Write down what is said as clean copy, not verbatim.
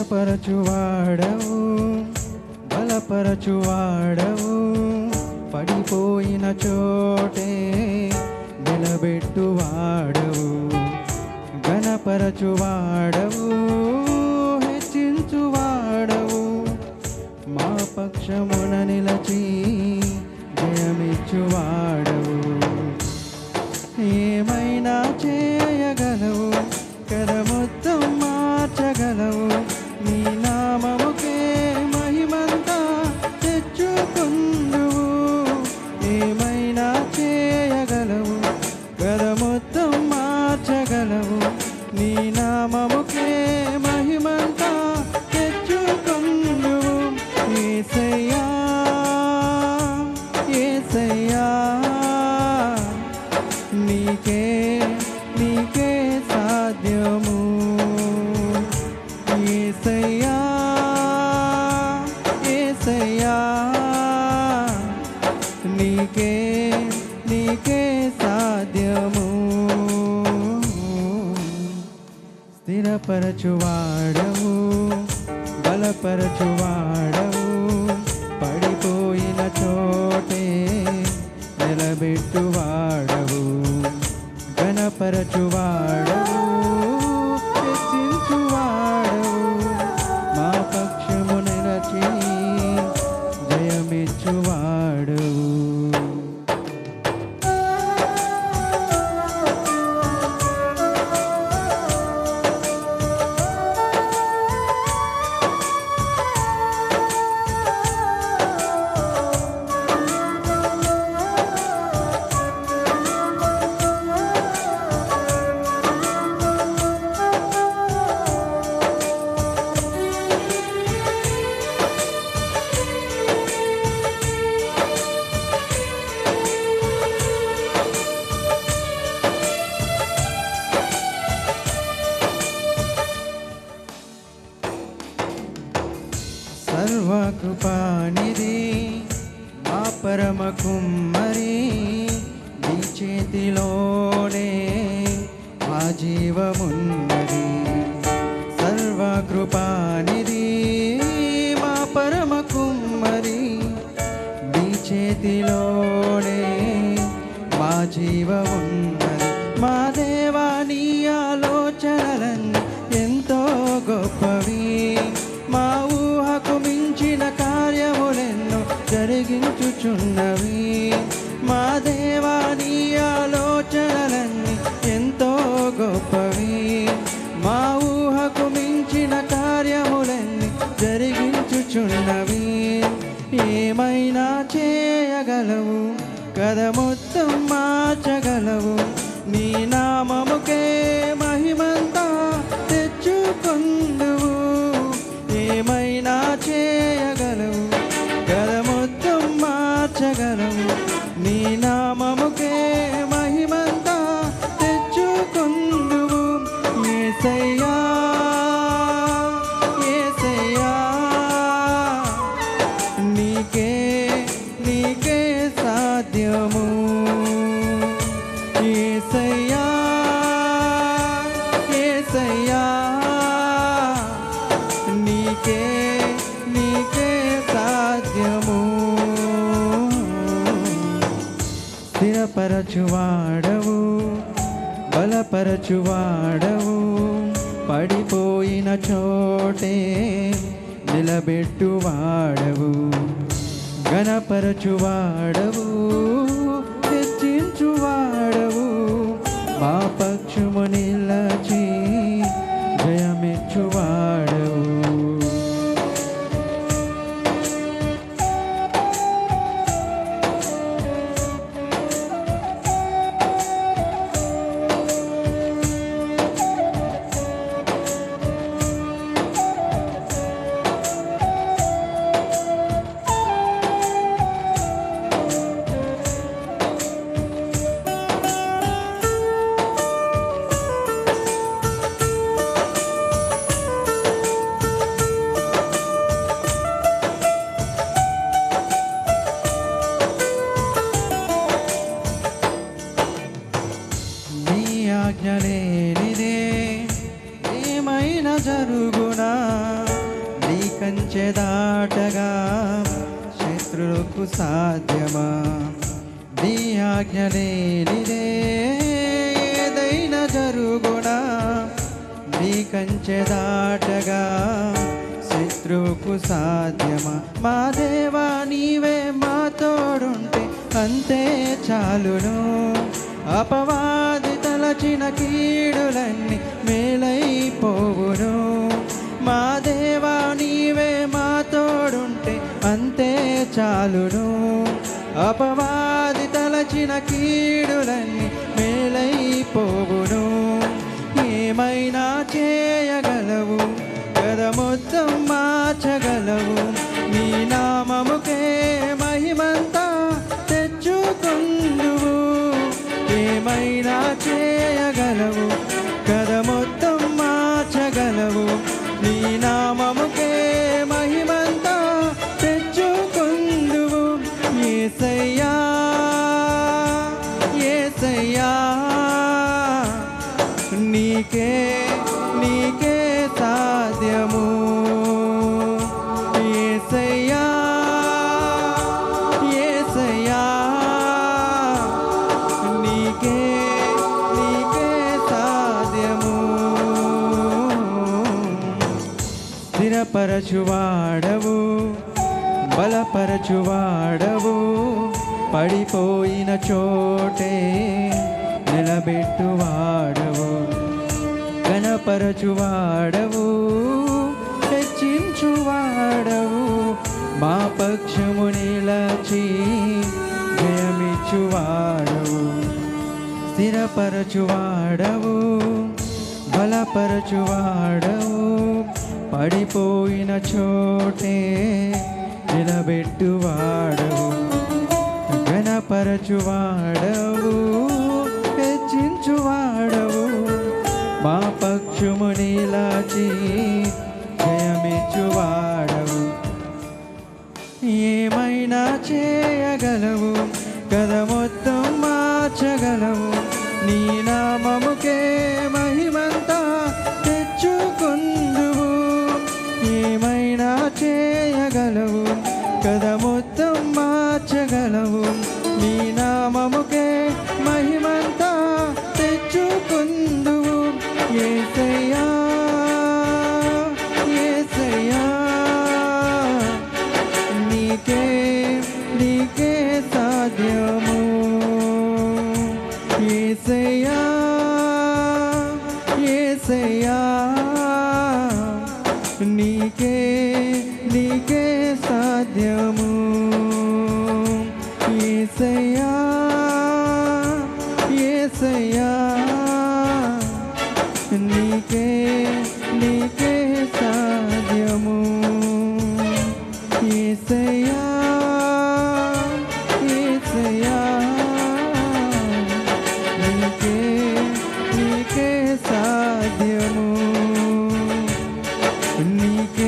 స్థిరపరచువాడవు బలపరచువాడవు పడిపోయిన చోటే నిలబెట్టువాడవు ఘనపరచువాడవు హెచ్చించువాడవు మా పక్షమున నిలచి జయమిచ్చువాడవు ఏమైనా చేయగలవు కథ మొత్తం మార్చగలవు నీ నామముకే మహిమంతా తెచ్చుకుందువు ఏమైనా చేయగలవు కథ మొత్తం మార్చగలవు నీ నామముకే మహిమంతా తెచ్చుకుందువు యేసయ్యా యేసయ్యా నీకే నీకే సాధ్యము యేసయ్యా యేసయ్యా నీకే నీకే సాధ్యము స్థిరపరచువాడవు బలపరచువాడవు పడిపోయిన చోటే నిలబెట్టువాడవు ఘనపరచువాడవు హెచ్చించువాడవు మా పక్షము నిలచి జయమిచ్చువాడవు సర్వకృపానిధి మా పరమ కుమ్మరి నీ చేతిలోనే మా జీవమున్నది సర్వకృపానిధి మా పరమ కుమ్మరి నీ చేతిలోనే మా జీవమున్నది మా దేవా నీ ఆలోచనలన్నీ ఎంతో గొప్పవి మా ఊహకు మించిన కార్యములెన్నో జరిగించుచున్నవి మా దేవా నీ ఆలోచనలన్నీ ఎంతో గొప్పవి మా ఊహకు మించిన కార్యములన్నీ జరిగించుచున్నవి ఏమైనా చేయగలవు కథ మొత్తం మార్చగలవు నీ నామముకే మహిమంతా తెచ్చుకొందువు ఏమైనా చేయగలవు కథ మొత్తం మార్చగలవు నీ నామముకే మహిమంతా తెచ్చుకొందువు యేసయ్యా యేసయ్యా నీకే నీకే సాధ్యము యేసయ్యా యేసయ్యా నీకే నీకే సాధ్యము స్థిరపరచువాడవు బలపరచువాడవు పడిపోయిన చోటే నిలబెట్టువాడవు ఘనపరచువాడవు హెచ్చించువాడవు మా పక్షము నిలచి జయమిచ్చువాడవు ఆజ్ఞలేనిదే ఏమైనా జరుగునా కంచె దాటగా శత్రువుకు సాధ్యమా? నీ ఆజ్ఞ లేనిదే ఏదైనా జరుగునా? నీ కంచె దాటగా శత్రువుకు సాధ్యమా? మా దేవా నీవే మా తోడుంటే అంతే చాలును. అపవాది తలచిన కీడులన్నీ మేలైపోవును. మా దేవా నీవే మా తోడుంటే అంతే చాలును. అపవాది తలచిన కీడులన్నీ మేలైపోవును. ఏమైనా చేయగలవు, గద మొత్తం మార్చగలవు. నీ నామముకే మహిమంతా తెచ్చుకుందువు. ఏమైనా చేయగలవు, గద మొత్తం మార్చగలవు. నీ నామముకే మహిమంతా తెచ్చుకుందువు. యేసయ్యా యేసయ్యా నీకే నీకే సాధ్యము. యేసయ్యా యేసయ్యా నీకే నీకే సాధ్యము. స్థిరపరచువాడవు, బలపరచువాడవు, పడిపోయిన చోటే నిలబెట్టువాడవు. ఘనపరచువాడవు, హెచ్చించువాడవు, మా పక్షము నిలచి జయమిచ్చువాడవు. స్థిరపరచువాడవు, బలపరచువాడవు, పడిపోయిన చోటే నిలబెట్టువాడవు. ఘనపరచువాడవు, హెచ్చించువాడవు, మా పక్షము నిలచి జయమిచ్చువాడవు. ఏమైనా చేయగలవు, కథ మొత్తం మార్చగలవు. నీ నామముకే మహిమంతా తెచ్చుకుందువు. ఏమైనా చేయగలవు, కథ మొత్తం మార్చగలవు. నీ నామముకే మహిమంతా తెచ్చుకుందువు. యేసయ్యా యేసయ్యా నీకే నీకే సాధ్యము. యేసయ్యా యేసయ్యా నీకే నీకే సాధ్యము. యేసయ్యా యేసయ్యా నీకే నీకే సాధ్యము. యేసయ్యా యేసయ్యా నీకే నీకే సాధ్యము. నీకే